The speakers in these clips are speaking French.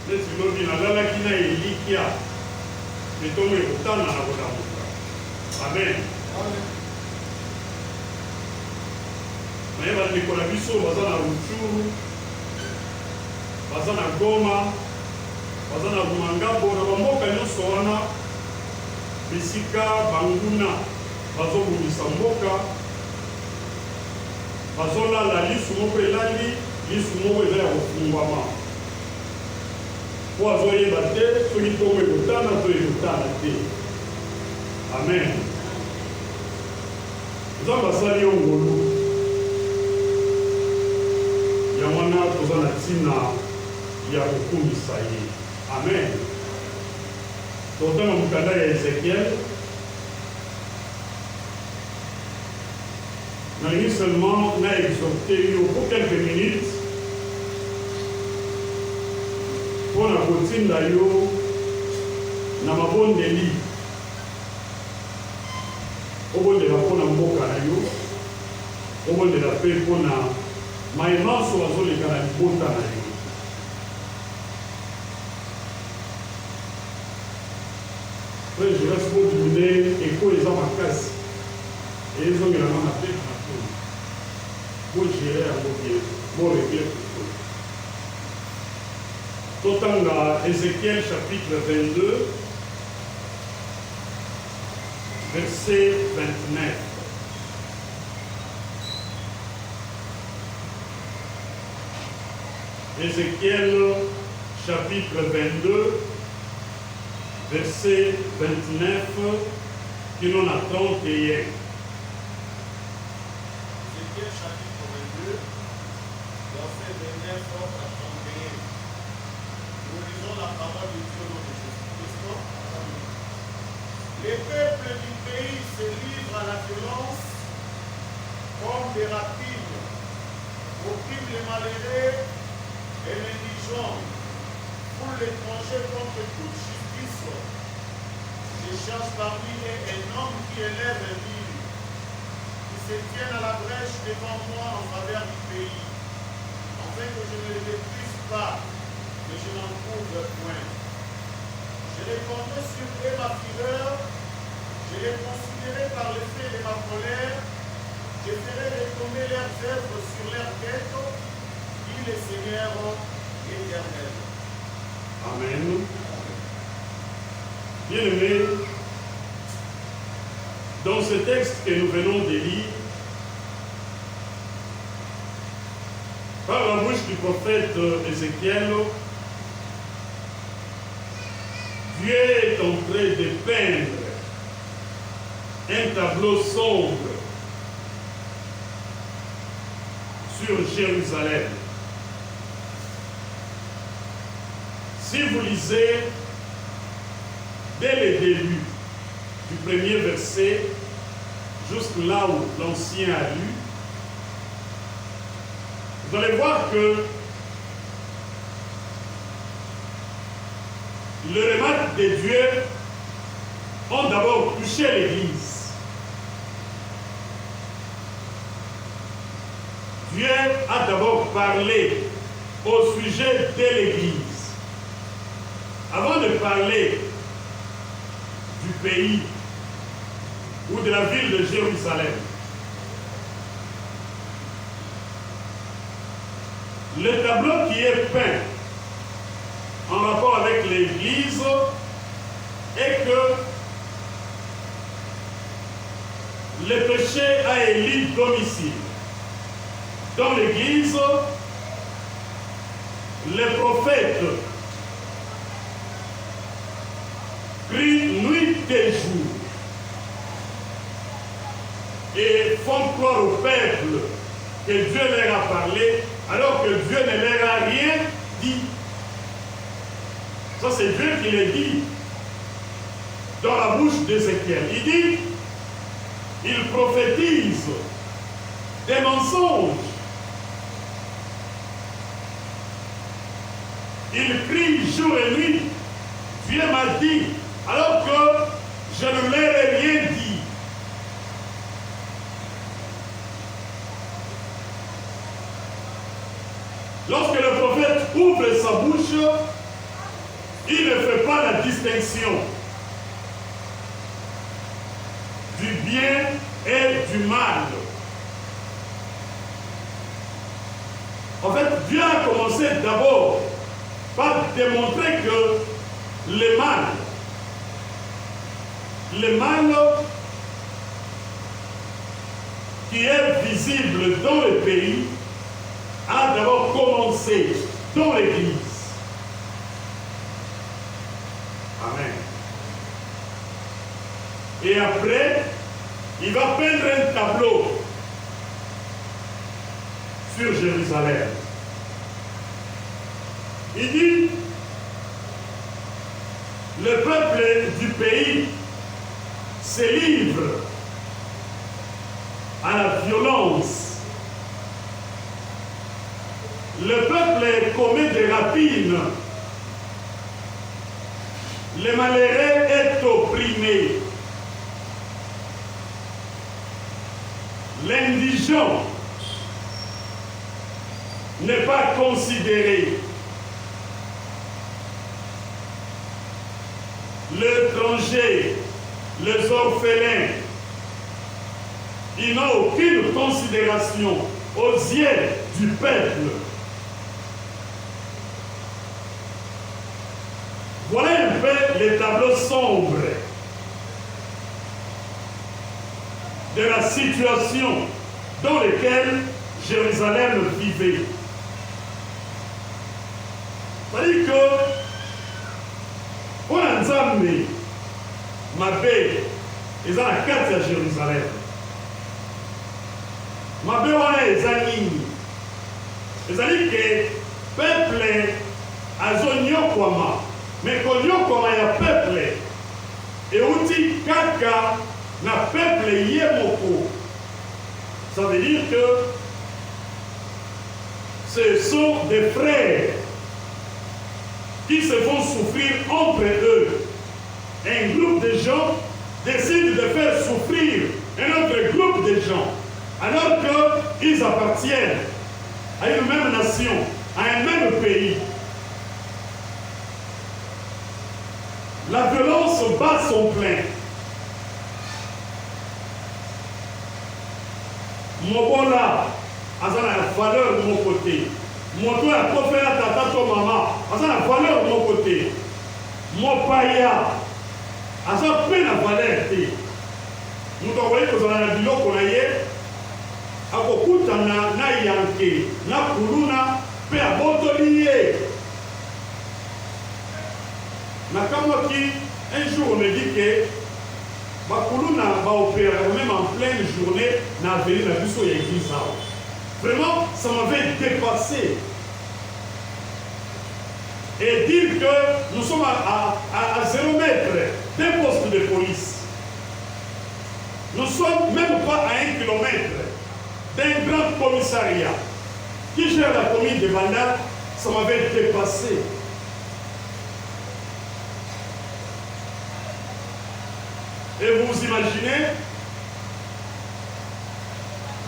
neti lobi nalalaki na elikia etongo ekotana na kotambuka. Amen. Naye bandeko na biso baza na Rutshuru, baza na Goma, baza na Rumangabo, na bamboka nyonso wana bisika banguna bazobundisa mboka, bazolala lisu moko elali, lisu moko eza ya kofungwama po azoyeba te soki ntongo ekotana to ekotana te. Amen. Nzambe asali yo ngolu ya wana toza na ntina ya kokumisa ye. Amen. Totanga mokanda ya Ezekiel, nalingi seulement na exhorter yo pour quelques minutes pour na kotinda yo na mabondeli obondela mpona mboka na yo, obondela mpe mpona mayemanso bazoleka na libota na yo. Je reste pour diminuer écho les hommes à casse. Et les hommes, ils ont appelé pour gérer un mot pour régler tout. Autant dans Ézéchiel chapitre 22, verset 29. Ézéchiel chapitre 22, verset 29, qui nous attend hier. Ézéchiel chapitre 22, verset 29 à 31. Nous lisons la parole de Dieu au nom de Jésus-Christ. Les peuples du pays se livrent à la violence comme des rapines, oppriment les malheureux et les indigents, pour l'étranger contre toute justice. Je cherche parmi eux un homme qui élève un mille, qui se tienne à la brèche devant moi en faveur du pays, afin que je ne le méprise pas, que je n'en trouve point. Je répandrai sur eux ma fureur, je les consumerai par l'effet de ma colère, je ferai retomber leurs œuvres sur leur tête, dit le Seigneur éternel. Amen. Bien-aimés, dans ce texte que nous venons de lire, par la bouche du prophète Ézéchiel, Dieu est en train de peindre un tableau sombre sur Jérusalem. Si vous lisez dès le début du premier verset, jusque là où l'ancien a lu, vous allez voir que les remarques de Dieu ont d'abord touché l'Église. Dieu a d'abord parlé au sujet de l'Église. Avant de parler du pays ou de la ville de Jérusalem, le tableau qui est peint en rapport avec l'Église est que le péché a élu domicile. Dans l'Église, les prophètes crient nuit et jour et font croire au peuple que Dieu leur a parlé alors que Dieu ne leur a rien dit. Ça, c'est Dieu qui le dit dans la bouche d'Ézéchiel. Il dit, il prophétise des mensonges. Il crie jour et nuit. Dieu m'a dit, alors que je ne leur ai rien dit. Lorsque le prophète ouvre sa bouche, il ne fait pas la distinction du bien et du mal. En fait, Dieu a commencé d'abord par démontrer que le mal qui est visible dans le pays a d'abord commencé dans l'Église. Amen. Et après, il va peindre un tableau sur Jérusalem. Il dit, le peuple du pays se livre à la violence. Le peuple commet des rapines. Le malheureux est opprimé. L'indigent n'est pas considéré. L'étranger, les orphelins, ils n'ont aucune considération aux yeux du peuple. Voilà un peu les tableaux sombres de la situation dans laquelle Jérusalem vivait. C'est-à-dire que pour Nzambe, mabe eza na kati ya Jérusalem. Mabe wana eza nini? Ezali ke peuple azonyokwama, mais konyokwama ya peuple euti kaka na peuple ye moko. Ça veut dire que ce sont des frères qui se font souffrir entre eux. Un groupe de gens décide de faire souffrir un autre groupe de gens, alors qu'ils appartiennent à une même nation, à un même pays. La violence bat son plein. Mobola, aza na valeur de mon côté. Moto ya kofela tata to mama, aza na valeur de mon côté. Mopaya, aza pe na valeur te. Moto akoki kozala na biloko na ye, akokutana na yanke, na kuluna, pe abotoli ye. Nakamwaki, un jour on me dit que Bakuluna va opérer même en pleine journée dans l'avenir de la église. Vraiment, ça m'avait dépassé. Et dire que nous sommes à 0 mètre d'un poste de police. Nous ne sommes même pas à 1 kilomètre d'un grand commissariat qui gère la commune de Banda. Ça m'avait dépassé. Et vous vous imaginez,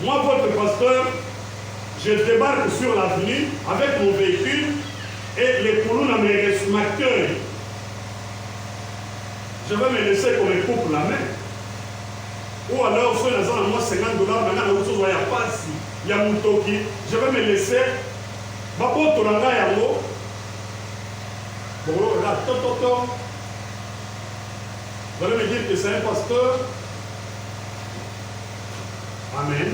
moi, votre pasteur, je débarque sur l'avenue avec mon véhicule et les Koulouna m'accueillent. Je vais me laisser qu'on me coupe la main. Ou alors, sur les ans, moi, $50, maintenant, il y a pas si, il y a Moutoki, je vais me laisser. Bon, là, vous allez me dire que c'est un pasteur. Amen.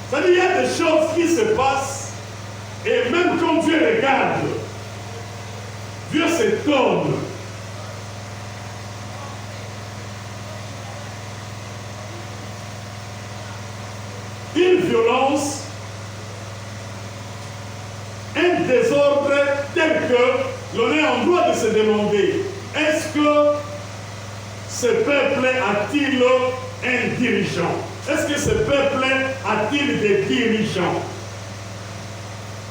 C'est-à-dire qu'il y a des choses qui se passent et même quand Dieu regarde, Dieu s'étonne. Une violence, un désordre tel que l'on est en droit de se demander, est-ce que ce peuple a-t-il un dirigeant? Est-ce que ce peuple a-t-il des dirigeants?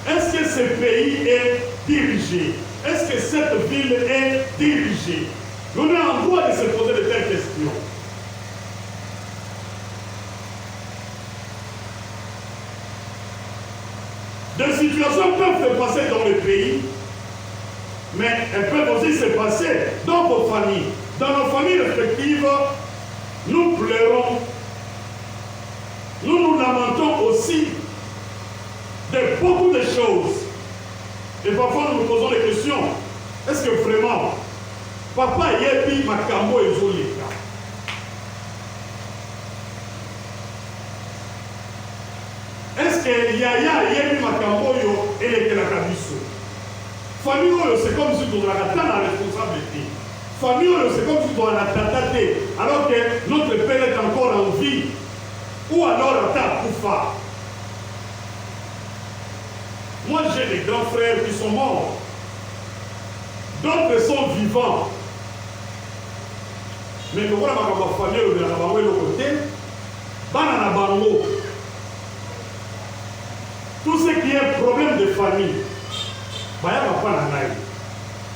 Est-ce que ce pays est dirigé? Est-ce que cette ville est dirigée? On est en droit de se poser de telles questions. Des situations peuvent se passer dans le pays mais elles peuvent aussi se passer dans vos familles. Dans nos familles respectives, nous pleurons, nous nous lamentons aussi de beaucoup de choses. Et parfois nous nous posons des questions. Est-ce que vraiment, papa yebi makambo ezoleka? Est-ce que yaya yebi makambo yo elekelaka biso? Famille c'est comme si tu avais la responsabilité. Famille c'est comme si tu avais la tata, alors que notre père est encore en vie. Ou alors ta koufa. Moi j'ai des grands frères qui sont morts. D'autres sont vivants. Mais le voilà ma famille de la côté, banana bango. Tout ce qui est problème de famille,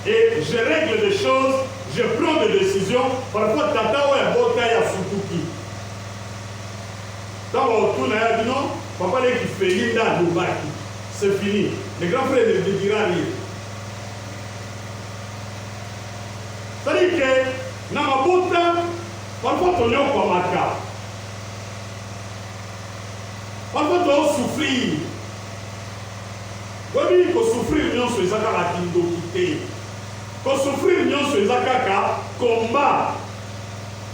et je règle des choses, je prends des décisions. Parfois tata ou un beau taille à Fukuki. Dans autour là, il dit non, papa qui fait Linda Lubaki. C'est fini. Les grands frères ne diront rien. C'est-à-dire que dans ma botte, parfois on est au Pamaka. Parfois on doit souffrir. Oui, il faut souffrir l'union sur les akaka kindokité. Il faut souffrir l'union sur les akaka combat.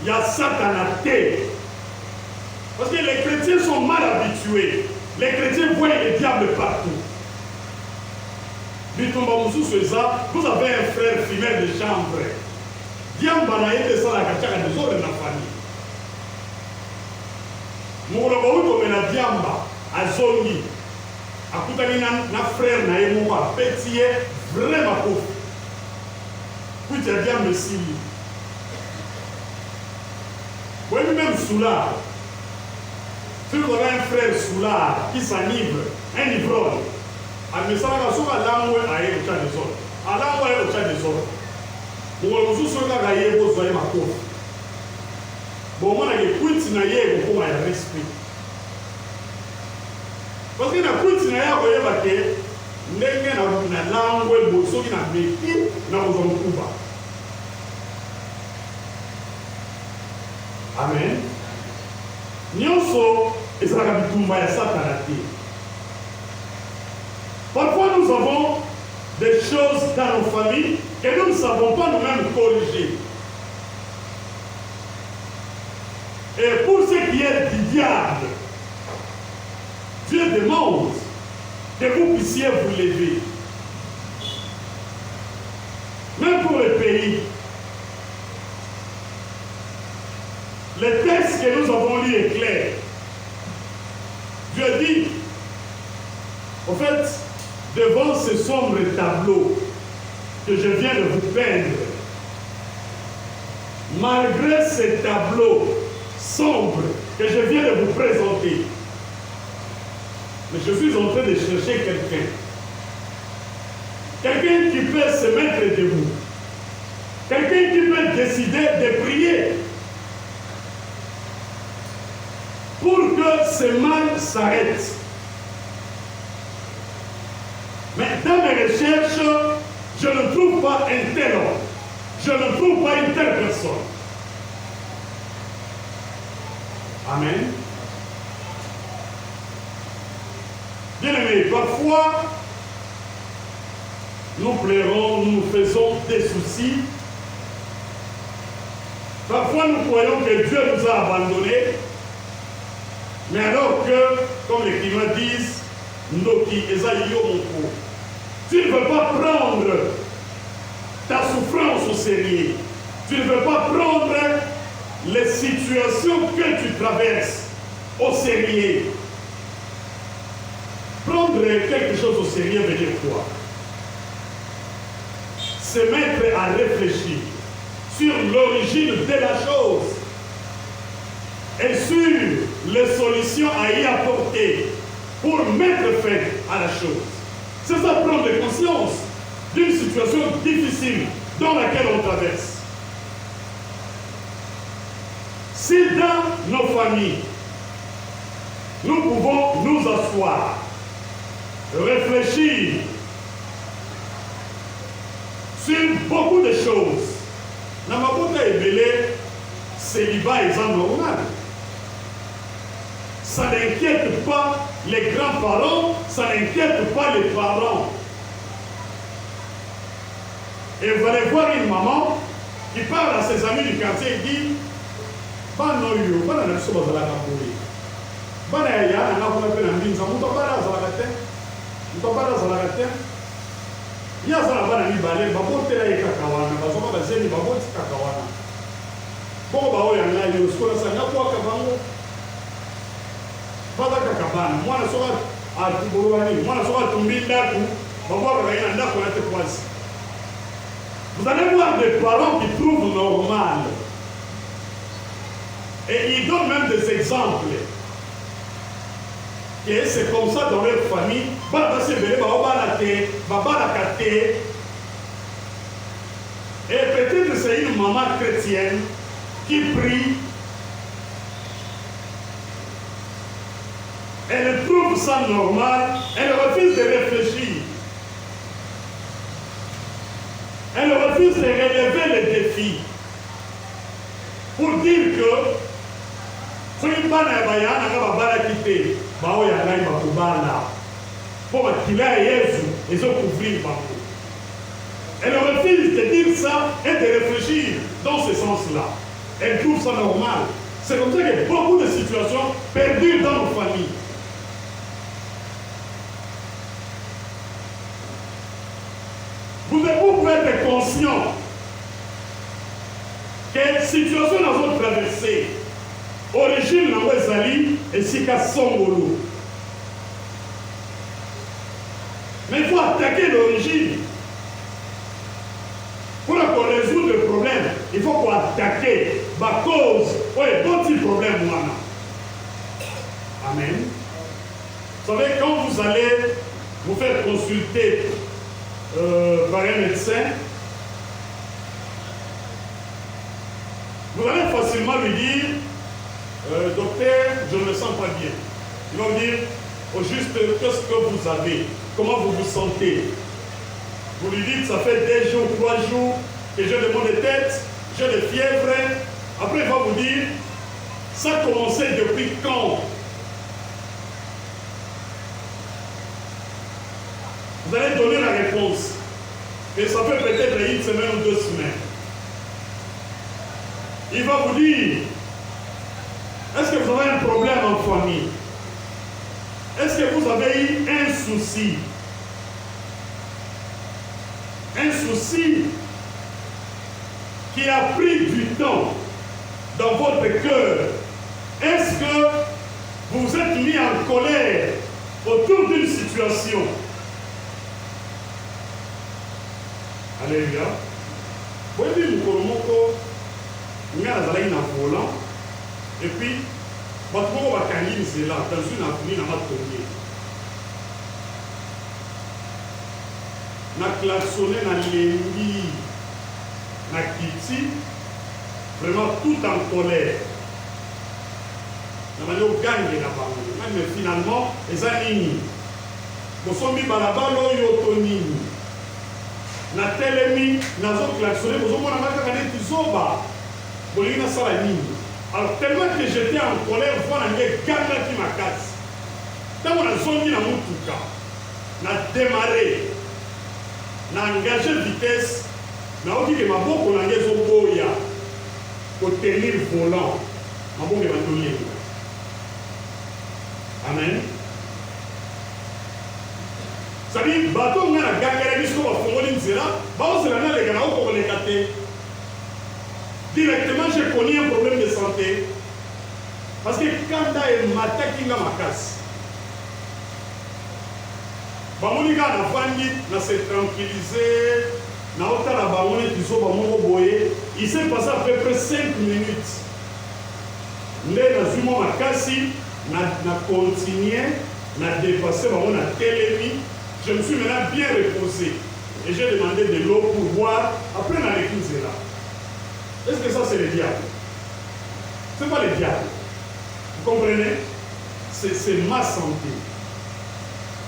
Il y a satanaté. Parce que les chrétiens sont mal habitués. Les chrétiens voient les diables partout. Vous avez un frère femelle de chambre. Diamba na été ça la kachaka des autres de la famille. Mouloko comme la diamba à zongi. À Koutani na frère na emo a pétillé vraiment pauvre. Puis tu as dit à Messie. Oui, même soulard. Si vous avez un frère soulard qui s'enivre, un ivrogne, à Messara Soka Lamoué a eu au chat des autres. À Lamoué au chat des autres. Pour vous souhaiter à Gaïe, vous soyez ma pauvre. Bon, moi, je suis un peu de respect. Parce que je suis un peu de respect. Je suis un peu de respect. Amen. Nyonso ezalaka bitumba ya Satana te. Parfois nous avons des choses dans nos familles que nous ne savons pas nous-mêmes corriger. Et pour ce qui est du diable, Dieu demande que vous puissiez vous lever. Même pour le pays, le texte que nous avons lu est clair. Dieu dit, en fait, devant ce sombre tableau que je viens de vous peindre, malgré ce tableau sombre que je viens de vous présenter, mais je suis en train de chercher quelqu'un. Quelqu'un qui peut se mettre debout. Quelqu'un qui peut décider de prier pour que ce mal s'arrête. Mais dans mes recherches, je ne trouve pas un tel homme. Je ne trouve pas une telle personne. Amen. Bien-aimés, parfois, nous pleurons, nous nous faisons des soucis. Parfois, nous croyons que Dieu nous a abandonnés. Mais alors que, comme les clients disent, Noki Ezaïo Moko, tu ne veux pas prendre ta souffrance au sérieux. Tu ne veux pas prendre les situations que tu traverses au sérieux. Prendre quelque chose au sérieux veut dire quoi? Se mettre à réfléchir sur l'origine de la chose et sur les solutions à y apporter pour mettre fin à la chose. C'est ça, prendre conscience d'une situation difficile dans laquelle on traverse. Si dans nos familles, nous pouvons nous asseoir, réfléchir sur beaucoup de choses. Namabota est belé, célibat est normal. Ça n'inquiète pas les grands-parents, ça n'inquiète pas les parents. Et vous allez voir une maman qui parle à ses amis du quartier et dit Bano yo, bana na biso bazala ka boye. Bana ya yana na kuna pe na mbinza, muto bana azala te. Muto bana azala te. Ya zala bana mibale, babotela ye kakawana, bazoma bazeni baboti kakawana. Boko ba oya na yo, skola sa na kwa kabango. Bada kakabana, mwana soka atubolwani, mwana soka tumbinda ku, babwa ka yana ndako na te kwasi. Vous allez voir des parents qui trouvent normal. Et ils donnent même des exemples. Et c'est comme ça dans leur famille. Et peut-être c'est une maman chrétienne qui prie. Elle trouve ça normal. Elle refuse de réfléchir. Elle refuse de relever les défis. Pour dire que soki bana ya bayana nga babala kite baoya ngai bakobala mpo bakila ya Yesu ezocouvrir bango. Elle refuse de dire ça et de réfléchir dans ce sens-là. Elle trouve ça normal. C'est comme ça qu'il y a beaucoup de situations perdues dans nos familles. Vous pouvez être conscient quelle situation dans votre traversée origine nango ezali esika songolo. Mais il faut attaquer l'origine. Pour résoudre le problème, il faut qu'on attaquer la cause. Oui, d'autres problèmes maintenant. Amen. Vous savez, quand vous allez vous faire consulter par un médecin, vous allez facilement lui dire docteur, je ne me sens pas bien. Ils vont dire au juste qu'est-ce que vous avez, comment vous vous sentez. Vous lui dites ça fait 2 jours, 3 jours que j'ai des maux de tête, j'ai des fièvres. Après il va vous dire ça a commencé depuis quand. Vous allez donner la réponse. Et ça fait peut-être 1 semaine ou 2 semaines. Il va vous dire, est-ce que vous avez un problème en famille? Est-ce que vous avez eu un souci? Un souci qui a pris du temps dans votre cœur. Est-ce que vous vous êtes mis en colère autour d'une situation? Alléluia. Vous voyez, nous avons un volant. Et puis, nous avons un canine, c'est là, dans une avenue, nous avons tombé. Nous avons klaxonné, nous avons lémi, nous avons quitté, vraiment tout en colère. Nous avons gagné là-bas. Mais finalement, les amis, nous sommes mis à la balle, nous sommes mis. Na telemi nazo klaxonné bozomona ngaka neti zoba bolingi nasala nini. Alors tellement que j'étais en colère voilà nge gangaki makasi ntango nazongi na mutuka na démarré na engagé vitesse naoki ke maboko na nge ezoboya kotenir volant maboko ebatoyenga. Amen. C'est-à-dire, bateau on a la gagné jusqu'au fond de l'Inzela, c'est la nale gana au les caté. Directement, j'ai connu un problème de santé. Parce que quand il m'a attaqué ma casse, Bamonika na fandi, na s'est tranquillisé, na ota la bamone qui sont bamoko boye. Il s'est passé à peu près 5 minutes. Ndé na zumo ma kasi, na continué, na dépassé bamone na télémi. Je me suis maintenant bien reposé. Et j'ai demandé de l'eau pour boire. Après, on a l'écouté là. Est-ce que ça, c'est le diable? Ce n'est pas le diable. Vous comprenez? C'est ma santé.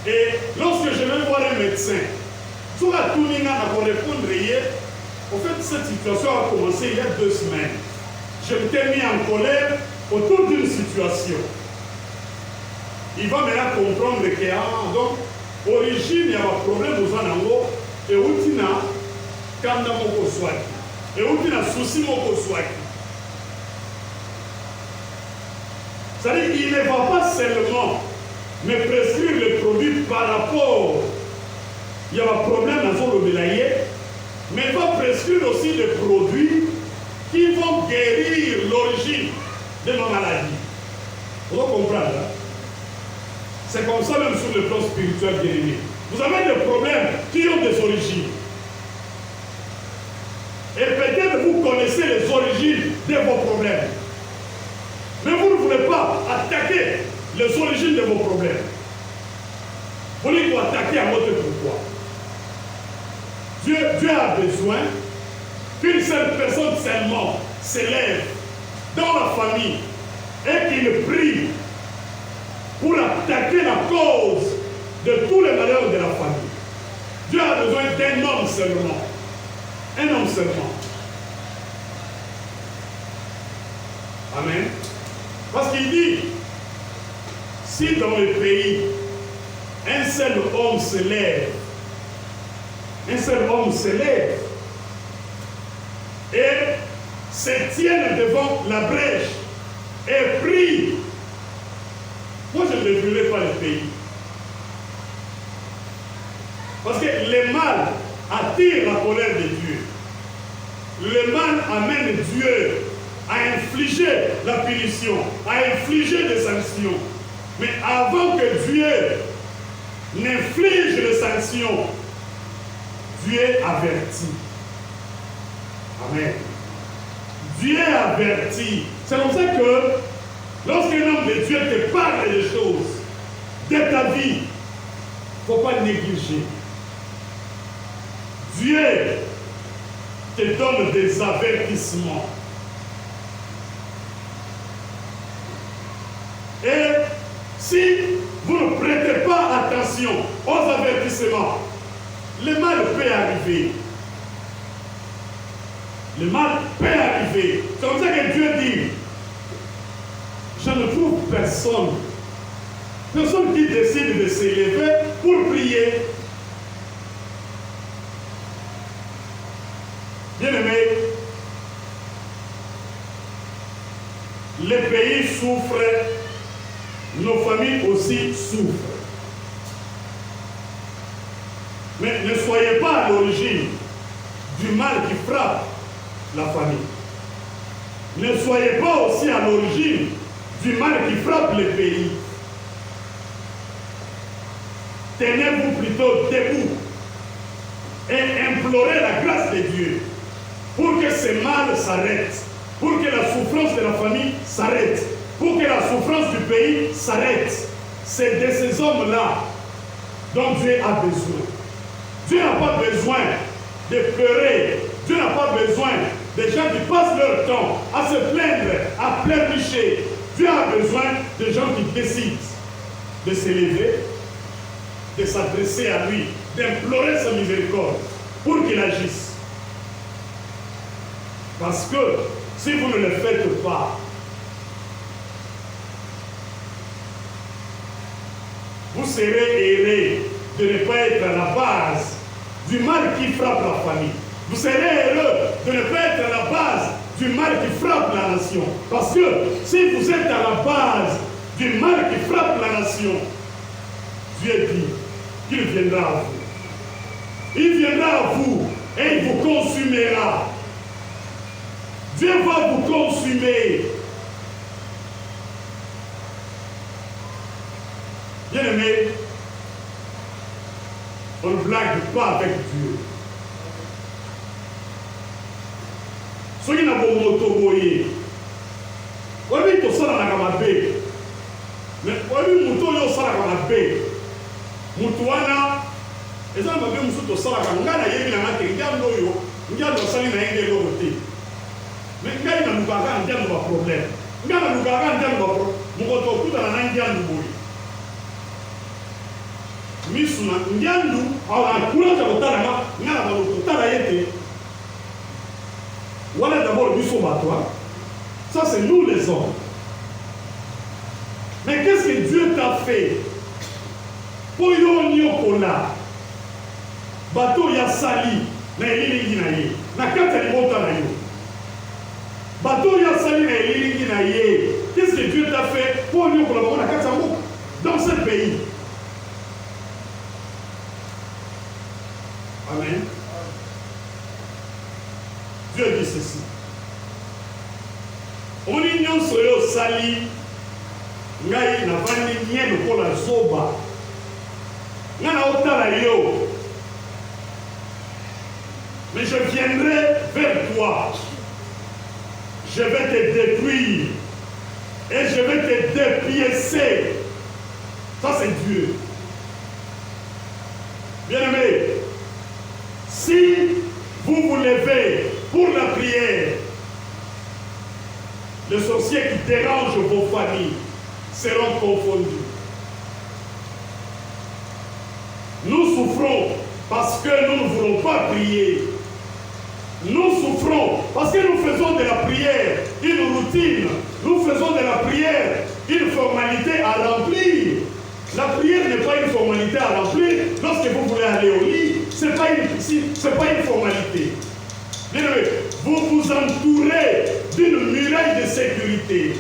Et lorsque je vais voir un médecin, Sur la tournée, on répondre hier. En fait, cette situation a commencé il y a 2 semaines. Je m'étais mis en colère autour d'une situation. Il va maintenant comprendre que, donc, origine, il y a un problème aux anangos, et où il y a quand moko swaki, et où il y a souci moko swaki. C'est-à-dire qu'il ne va pas seulement me prescrire le produit par rapport, il y a un problème dans le bélaïe, mais il va prescrire aussi des produits qui vont guérir l'origine de ma maladie. Vous comprenez, hein? C'est comme ça même sur le plan spirituel guéri. Vous avez des problèmes qui ont des origines. Et peut-être vous connaissez les origines de vos problèmes. Mais vous ne voulez pas attaquer les origines de vos problèmes. Vous voulez attaquer à votre pourquoi. Dieu a besoin qu'une seule personne seulement s'élève dans la famille et qu'il prie pour attaquer la cause de tous les malheurs de la famille. Dieu a besoin d'un homme seulement. Un homme seulement. Amen. Parce qu'il dit, si dans le pays, un seul homme se lève, et se tienne devant la brèche et prie, moi je ne brûlerai pas le pays. Parce que le mal attire la colère de Dieu. Le mal amène Dieu à infliger la punition, à infliger des sanctions. Mais avant que Dieu n'inflige les sanctions, Dieu avertit. Amen. Dieu avertit. C'est comme ça que lorsqu'un homme de Dieu te parle des choses de ta vie, il ne faut pas négliger. Dieu te donne des avertissements. Et si vous ne prêtez pas attention aux avertissements, le mal peut arriver. Le mal peut arriver. C'est comme ça que Dieu dit, je ne trouve personne qui décide de s'élever pour prier. Bien-aimé, les pays souffrent, nos familles aussi souffrent. Mais ne soyez pas à l'origine du mal qui frappe la famille. Ne soyez pas aussi à l'origine du mal qui frappe le pays. Tenez-vous plutôt debout et implorez la grâce de Dieu pour que ce mal s'arrête, pour que la souffrance de la famille s'arrête, pour que la souffrance du pays s'arrête. C'est de ces hommes-là dont Dieu a besoin. Dieu n'a pas besoin de pleurer. Dieu n'a pas besoin des gens qui passent leur temps à se plaindre, à pleurnicher. Dieu a besoin de gens qui décident de s'élever, de s'adresser à lui, d'implorer sa miséricorde pour qu'il agisse. Parce que si vous ne le faites pas, vous serez errés de ne pas être à la base du mal qui frappe la famille. Vous serez heureux de ne pas être à la base du mal qui frappe la nation. Parce que si vous êtes à la base du mal qui frappe la nation, Dieu dit qu'il viendra à vous. Il viendra à vous et il vous consumera. Dieu va vous consumer. Bien-aimé, on ne blague pas avec Dieu. Soyez na bon moto boye. Obi to sala na kamabe. Mais obi moto yo sala kamabe. Mutu wana eza mabe musu to sala kanga na yebi na ngate ngando yo, ngando sali na yenge lo te. Mais ngai na mukaka ngando ba problème. Ngana mukaka ngando ba problème. Mukoto kuta na ngando boye. Misuna ngando Alors, la couleur de l'autre, il y a la autre, voilà d'abord du sauvatoire. Ça, c'est nous les hommes. Mais qu'est-ce que Dieu t'a fait? Pour Yokola, bateau ya sali, na elilingi na ye, na kati ya libota na yo. Bateau ya sali na elilingi na ye. Qu'est-ce que Dieu t'a fait pour Yokola, na kati ya moko, dans ce pays? Amen. Dieu dit ceci. On y nyonso yo sali, ngai na vandi nye lokola zoba. Ngana otala yo. Mais je viendrai vers toi. Je vais te détruire. Et je vais te dépiécer. Ça c'est Dieu. Bien-aimé, si vous vous levez pour la prière, les sorciers qui dérangent vos familles seront confondus. Nous souffrons parce que nous ne voulons pas prier. Nous souffrons parce que nous faisons de la prière une routine. Nous faisons de la prière une formalité à remplir. La prière n'est pas une formalité à remplir. Lorsque vous voulez aller au lit, ce n'est pas une formalité. Vous vous entourez d'une muraille de sécurité.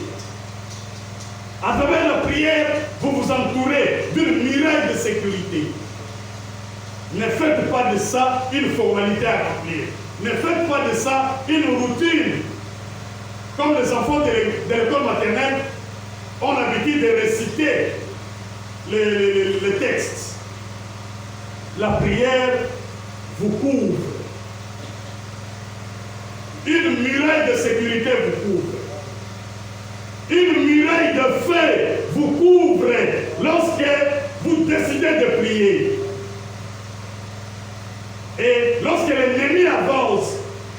À travers la prière, vous vous entourez d'une muraille de sécurité. Ne faites pas de ça une formalité à remplir. Ne faites pas de ça une routine. Comme les enfants de l'école maternelle ont l'habitude de réciter les textes. La prière vous couvre. Une muraille de sécurité vous couvre. Une muraille de feu vous couvre lorsque vous décidez de prier. Et lorsque l'ennemi avance,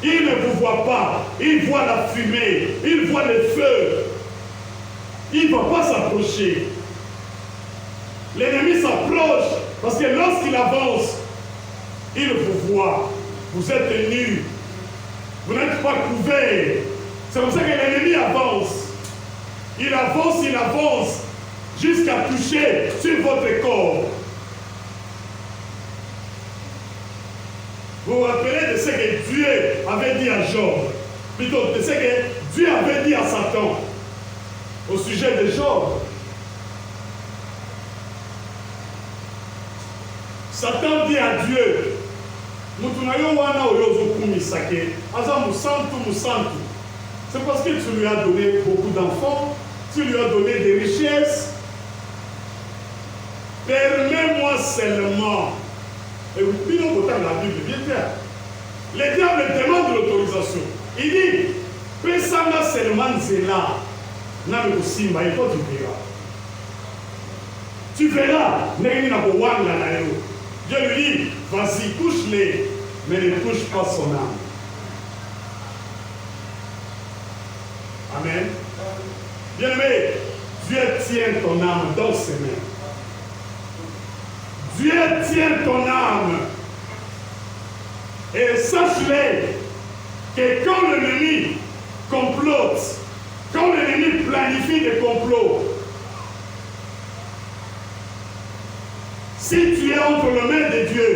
il ne vous voit pas. Il voit la fumée, il voit le feu. Il ne va pas s'approcher. L'ennemi s'approche parce que lorsqu'il avance, il vous voit. Vous êtes nus. Vous n'êtes pas couverts. C'est comme ça que l'ennemi avance. Il avance jusqu'à toucher sur votre corps. Vous vous rappelez de ce que Dieu avait dit à Job, plutôt de ce que Dieu avait dit à Satan au sujet de Job. Satan dit à Dieu, c'est parce que tu lui as donné beaucoup d'enfants, tu lui as donné des richesses. Permets-moi seulement. Et vous pouvez nous voter la Bible, bien clair. Le diable demande l'autorisation. Il dit, Pesanga seulement zela. Il faut que tu verras. Tu verras. Dieu lui dit, vas-y, touche-les, mais ne touche pas son âme. Amen. Bien-aimé, Dieu tient ton âme dans ses mains. Dieu tient ton âme. Et sache-le que quand l'ennemi complote, quand l'ennemi planifie des complots, si tu es entre les mains de Dieu,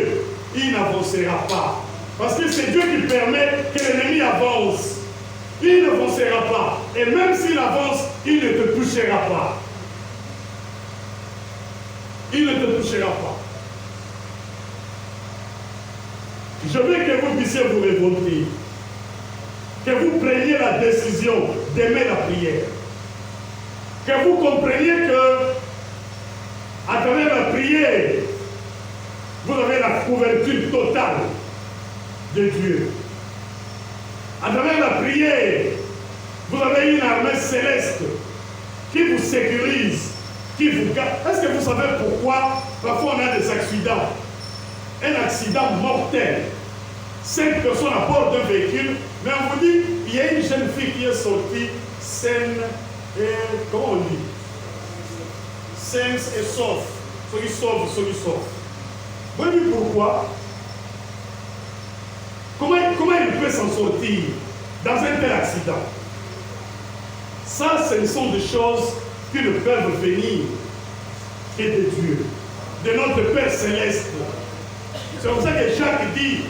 il n'avancera pas. Parce que c'est Dieu qui permet que l'ennemi avance. Il n'avancera pas. Et même s'il avance, il ne te touchera pas. Il ne te touchera pas. Je veux que vous puissiez vous révolter. Que vous preniez la décision d'aimer la prière. Que vous compreniez que, à travers la prière, vous avez la couverture totale de Dieu. À travers la prière, vous avez une armée céleste qui vous sécurise, qui vous garde. Est-ce que vous savez pourquoi parfois on a des accidents? Un accident mortel. 5 personnes à bord d'un véhicule, mais on vous dit, il y a une jeune fille qui est sortie saine et, comment on dit? Saine et sauf. Ceux qui sauvent, ceux qui sauvent. Vous voyez pourquoi? Comment il peut s'en sortir dans un tel accident? Ça, ce sont des choses qui ne peuvent venir que de Dieu, de notre Père Céleste. C'est pour ça que Jacques dit,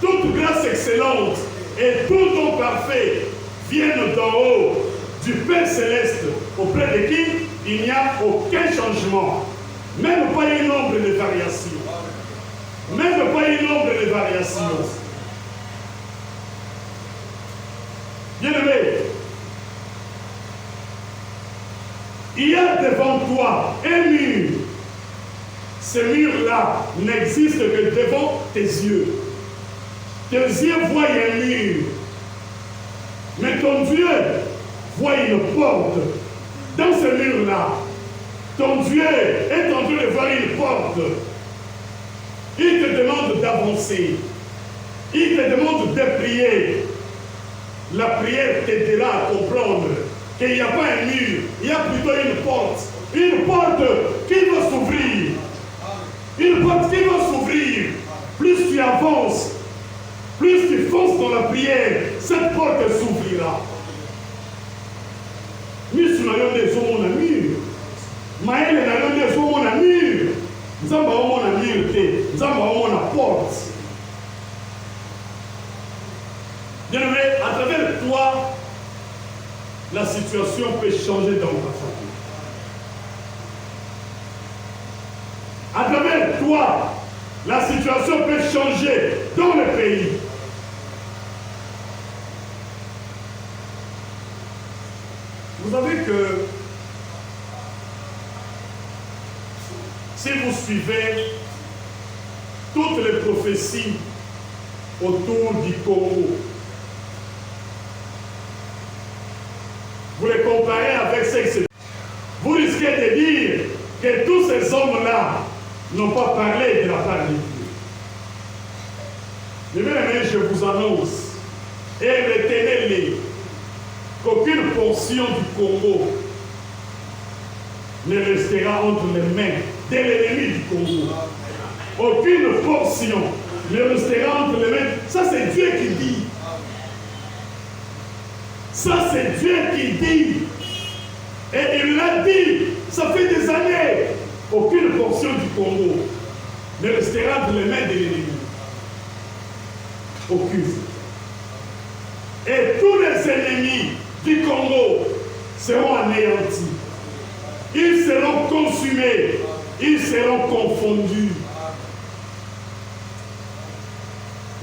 toute grâce excellente et tout don parfait viennent d'en haut, du Père Céleste, auprès de qui il n'y a aucun changement, même pas un nombre de variations. Même pas un nombre de variations. Bien-aimé, il y a devant toi un mur. Ce mur-là n'existe que devant tes yeux. Tes yeux voient un mur. Mais ton Dieu voit une porte. Dans ce mur-là, ton Dieu est en train de voir une porte. Il te demande d'avancer. Il te demande de prier. La prière t'aidera à comprendre qu'il n'y a pas un mur, il y a plutôt une porte. Une porte qui va s'ouvrir. Une porte qui va s'ouvrir. Plus tu avances, plus tu fonces dans la prière, cette porte s'ouvrira. Nous n'avons des hommes en mur. Maël n'a des hommes en mur. Nous avons un mur, nous avons une porte. Bien-aimé, à travers toi, la situation peut changer dans ta famille. À travers toi, la situation peut changer dans le pays. Vous savez que si vous suivez toutes les prophéties autour du Congo, vous les comparez avec ce qui se passe, vous risquez de dire que tous ces hommes-là n'ont pas parlé de la part de Dieu. Mais bien, je vous annonce, et retenez-les, qu'aucune portion du Congo ne restera entre les mains de l'ennemi du Congo. Aucune portion ne restera entre les mains. Ça, c'est Dieu qui dit. Ça, c'est Dieu qui dit. Et il l'a dit. Ça fait des années. Aucune portion du Congo ne restera entre les mains de l'ennemi. Aucune. Et tous les ennemis du Congo seront anéantis. Ils seront consumés. Ils seront confondus.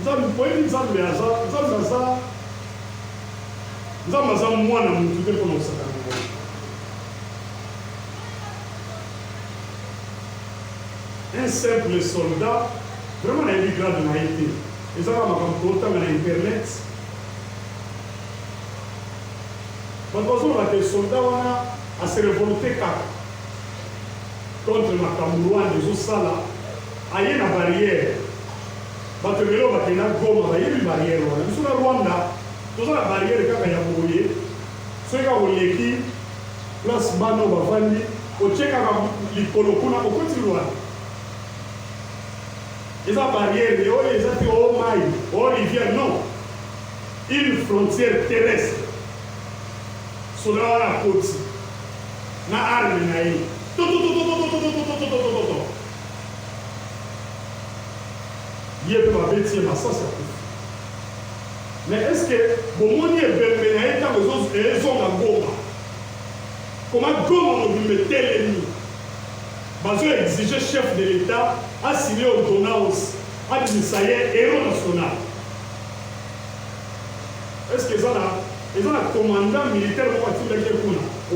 Vous avez un simple soldat, vraiment il a eu grade de naïveté. Ils ont internet. De toute façon, les soldats ont se révolter contre ma Cameroun, des Osala. Il y a une barrière. Il y a une barrière. Nous sommes Rwanda. Nous avons la barrière de Kayamoye. Ceux qui ont l'équipe, place Bano Bavandi, au Tchèque, les Polokuna, au côté de Rwanda. Ils ont la barrière, ils ont dit oh maï, oh rivière, non. Une frontière terrestre. Sur la côte. Na arme naïe. Il y a pas bêtise, mais ça c'est. Mais est-ce que bon on y est bien quand les autres ils sont dans Goma. Comment Goma on veut mettre l'ennemi? Parce que exiger chef de l'État a signé au Donaos, a dit ça y est héros national. Est-ce qu'ils ont un commandant militaire ou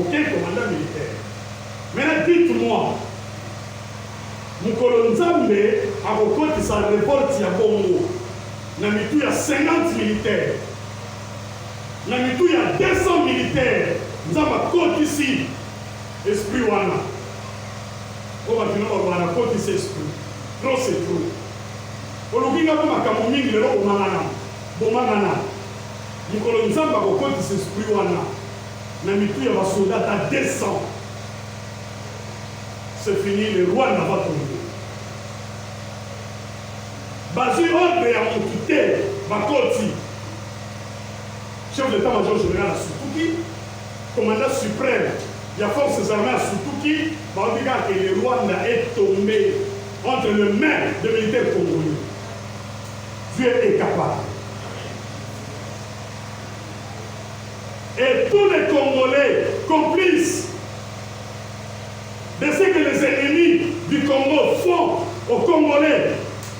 aucun commandant militaire? Maintenant dites-moi, Mukolo Nzambe a recoté sa révolte à Congo. Il y a 50 militaires. Il y a 200 militaires. Nous avons un côte ici. Esprit Wana. On va dire qu'on a un côte ici. Esprit. Trop c'est trop. On a un Kamouming, le roi Bomangana. Bomangana. Mukolo Nzambe a recoté cet esprit Wana. Il y a un soldat à 200. C'est fini, le roi n'a pas tombé. bazui ordre ya motu te bakoti chef d'état-major général à Sutuki, commandant suprême de la forces armées à Sutuki, on dit que le Rwanda est tombé entre les mains des militaires congolais. Dieu est capable. Et tous les Congolais complices de ce que les ennemis du Congo font aux Congolais,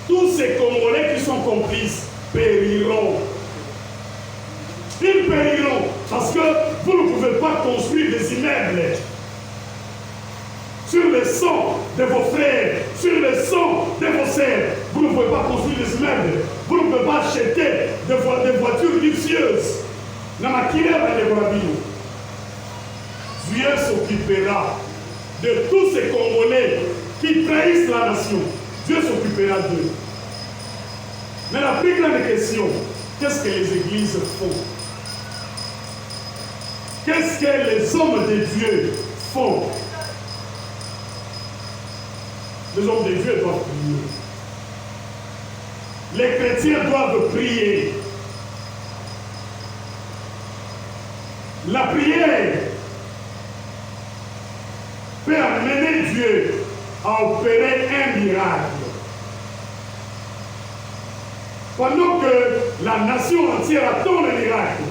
tous ces Congolais qui sont complices périront. Ils périront parce que vous ne pouvez pas construire des immeubles sur le sang de vos frères, sur le sang de vos sœurs. Vous ne pouvez pas construire des immeubles. Vous ne pouvez pas acheter des voitures luxueuses. Dieu s'occupera de tous ces Congolais qui trahissent la nation. Dieu s'occupera d'eux. Mais la plus grande question, qu'est-ce que les églises font? Qu'est-ce que les hommes de Dieu font? Les hommes de Dieu doivent prier. Les chrétiens doivent prier. La prière peut amener Dieu à opérer un miracle. Pendant que la nation entière attend le miracle,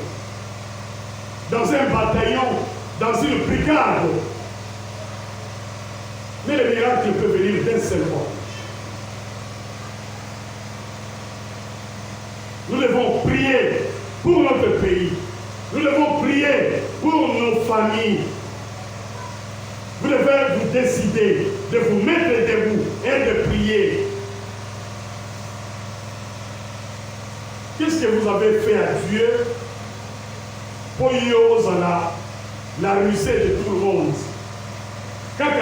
dans un bataillon, dans une brigade, mais le miracle peut venir d'un seul homme. Nous devons prier pour notre pays. Nous devons prier pour nos familles. Vous devez vous décider de vous mettre debout et de prier. Qu'est-ce que vous avez fait à Dieu pour la rusée de tout le monde? Qu'est-ce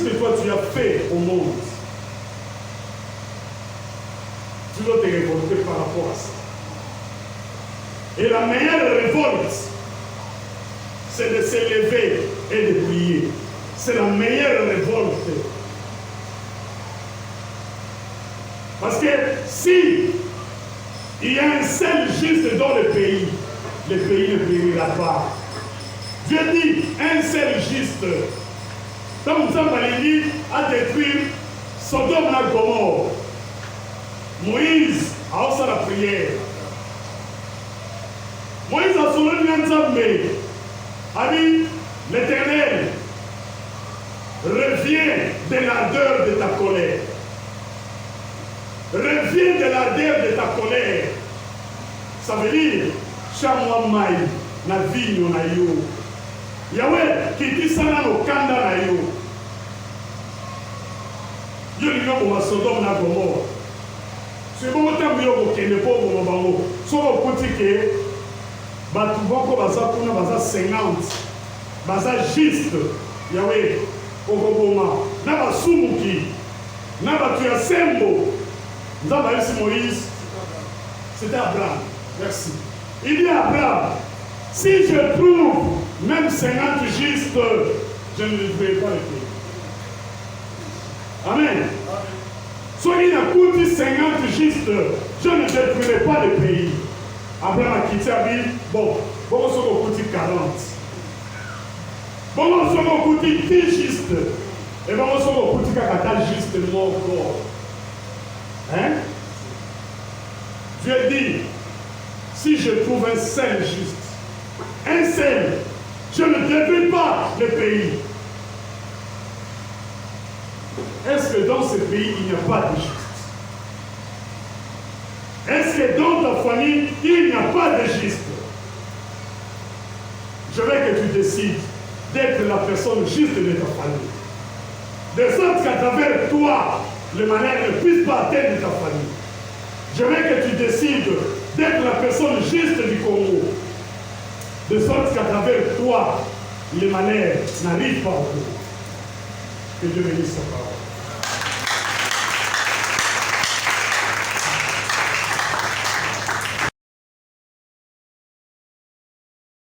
que toi tu as fait au monde? Tu dois te révolter par rapport à ça. Et la meilleure révolte, c'est de se lever et de prier. C'est la meilleure révolte. Parce que si il y a un seul juste dans le pays ne périra pas. Dieu dit un seul juste. Comme ça, Valérie a détruit Sodome et Gomorrhe. Moïse a aussi la prière. Moïse a soulevé un Nzambe. A dit, l'Éternel, reviens de l'ardeur de ta colère. Reviens de l'ardeur de ta colère. Ça veut dire, chaque maï, na vie na yo. Yahweh, qui dit ça dans le kanda na yo. Yo li yo ko Sodome na Gomorrhe. C'est bon temps yo ko kende po bo bango. So ko kutike batu boko baza kuna baza 50. Baza juste. Yahweh, okoboma na basumuki. Na batu ya sembo. Nzamba yesi Moïse. C'était Abraham. Merci. Il dit à Abraham, si je trouve même 50 justes, je ne détruirai pas le pays. Amen. Soyez à coup de 50 justes, je ne détruirai pas le pays. Abraham a quitté la ville. Bon, on se retrouve 40. Bon, on se retrouve 10 justes. Et bon, on se retrouve 40 justes mort encore. Hein? Dieu dit, si je trouve un seul juste, un seul, je ne détruis pas le pays. Est-ce que dans ce pays, il n'y a pas de juste? Est-ce que dans ta famille, il n'y a pas de juste? Je veux que tu décides d'être la personne juste de ta famille. De sorte qu'à travers toi, le malheur ne puisse pas atteindre ta famille. Je veux que tu décides d'être la personne juste du Congo. De sorte qu'à travers toi, les malheurs n'arrivent pas au Congo. Que Dieu bénisse sa parole.